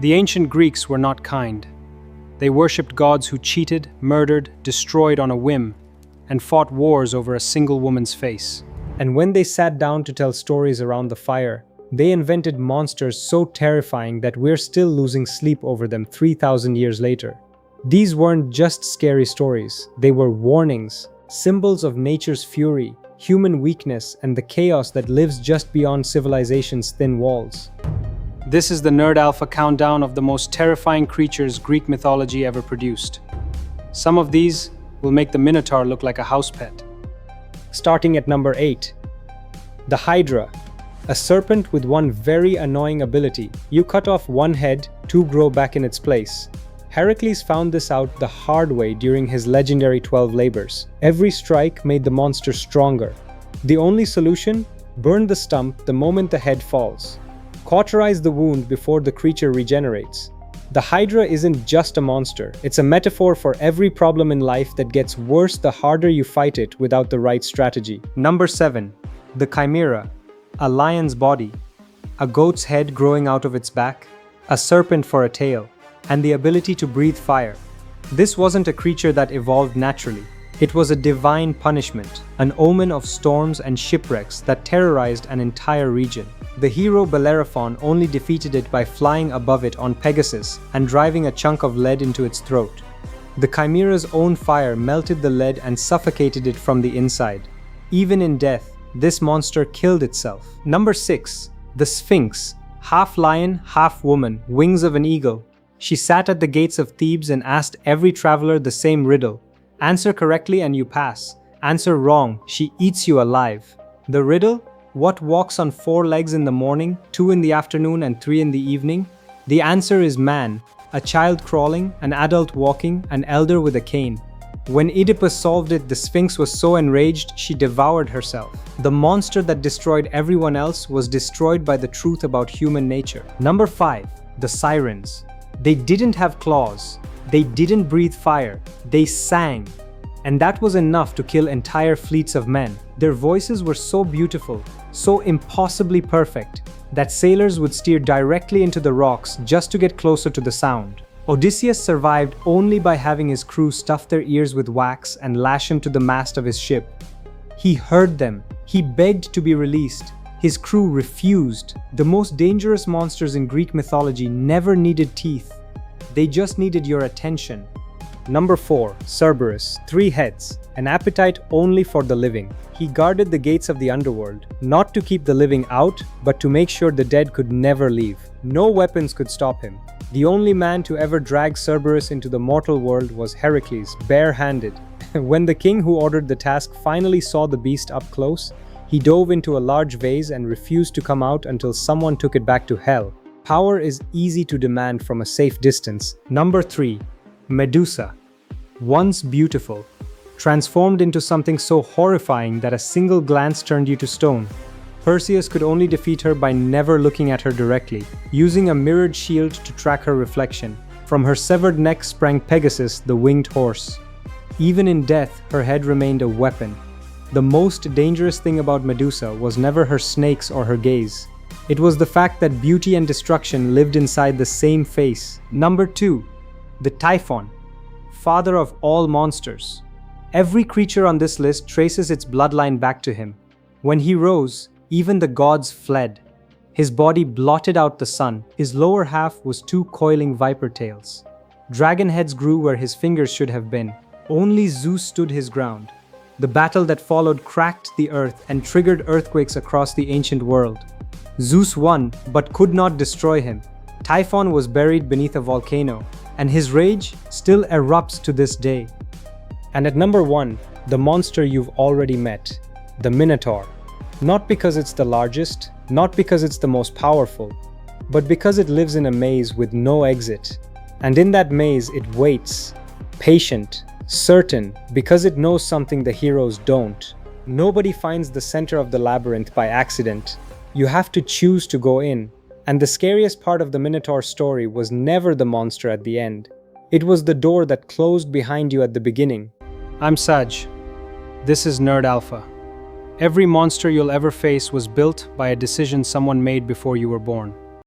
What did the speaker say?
The ancient Greeks were not kind. They worshipped gods who cheated, murdered, destroyed on a whim, and fought wars over a single woman's face. And when they sat down to tell stories around the fire, they invented monsters so terrifying that we're still losing sleep over them 3,000 years later. These weren't just scary stories, they were warnings, symbols of nature's fury, human weakness, and the chaos that lives just beyond civilization's thin walls. This is the Nerd Alpha countdown of the most terrifying creatures Greek mythology ever produced. Some of these will make the Minotaur look like a house pet. Starting at number 8. The Hydra. A serpent with one very annoying ability. You cut off one head, two grow back in its place. Heracles found this out the hard way during his legendary 12 labors. Every strike made the monster stronger. The only solution? Burn the stump the moment the head falls. Cauterize the wound before the creature regenerates. The Hydra isn't just a monster, it's a metaphor for every problem in life that gets worse the harder you fight it without the right strategy. Number 7. The Chimera. A lion's body, a goat's head growing out of its back, a serpent for a tail, and the ability to breathe fire. This wasn't a creature that evolved naturally. It was a divine punishment, an omen of storms and shipwrecks that terrorized an entire region. The hero Bellerophon only defeated it by flying above it on Pegasus and driving a chunk of lead into its throat. The Chimera's own fire melted the lead and suffocated it from the inside. Even in death, this monster killed itself. Number 6. The Sphinx. Half lion, half woman, wings of an eagle. She sat at the gates of Thebes and asked every traveler the same riddle. Answer correctly and you pass. Answer wrong, she eats you alive. The riddle? What walks on 4 legs in the morning, 2 in the afternoon and 3 in the evening? The answer is man. A child crawling, an adult walking, an elder with a cane. When Oedipus solved it, the Sphinx was so enraged, she devoured herself. The monster that destroyed everyone else was destroyed by the truth about human nature. Number 5. The Sirens. They didn't have claws. They didn't breathe fire. They sang. And that was enough to kill entire fleets of men. Their voices were so beautiful, so impossibly perfect, that sailors would steer directly into the rocks just to get closer to the sound. Odysseus survived only by having his crew stuff their ears with wax and lash him to the mast of his ship. He heard them. He begged to be released. His crew refused. The most dangerous monsters in Greek mythology never needed teeth. They just needed your attention. Number 4. Cerberus. 3 heads. An appetite only for the living. He guarded the gates of the underworld, not to keep the living out, but to make sure the dead could never leave. No weapons could stop him. The only man to ever drag Cerberus into the mortal world was Heracles, bare-handed. When the king who ordered the task finally saw the beast up close, he dove into a large vase and refused to come out until someone took it back to hell. Power is easy to demand from a safe distance. Number 3. Medusa. Once beautiful, transformed into something so horrifying that a single glance turned you to stone. Perseus could only defeat her by never looking at her directly, using a mirrored shield to track her reflection. From her severed neck sprang Pegasus, the winged horse. Even in death, her head remained a weapon. The most dangerous thing about Medusa was never her snakes or her gaze. It was the fact that beauty and destruction lived inside the same face. Number 2. The Typhon, father of all monsters. Every creature on this list traces its bloodline back to him. When he rose, even the gods fled. His body blotted out the sun. His lower half was 2 coiling viper tails. Dragon heads grew where his fingers should have been. Only Zeus stood his ground. The battle that followed cracked the earth and triggered earthquakes across the ancient world. Zeus won, but could not destroy him. Typhon was buried beneath a volcano, and his rage still erupts to this day. And at number 1, the monster you've already met, the Minotaur. Not because it's the largest, not because it's the most powerful, but because it lives in a maze with no exit. And in that maze it waits, patient, certain, because it knows something the heroes don't. Nobody finds the center of the labyrinth by accident. You have to choose to go in. And the scariest part of the Minotaur story was never the monster at the end. It was the door that closed behind you at the beginning. I'm Saj. This is Nerd Alpha. Every monster you'll ever face was built by a decision someone made before you were born.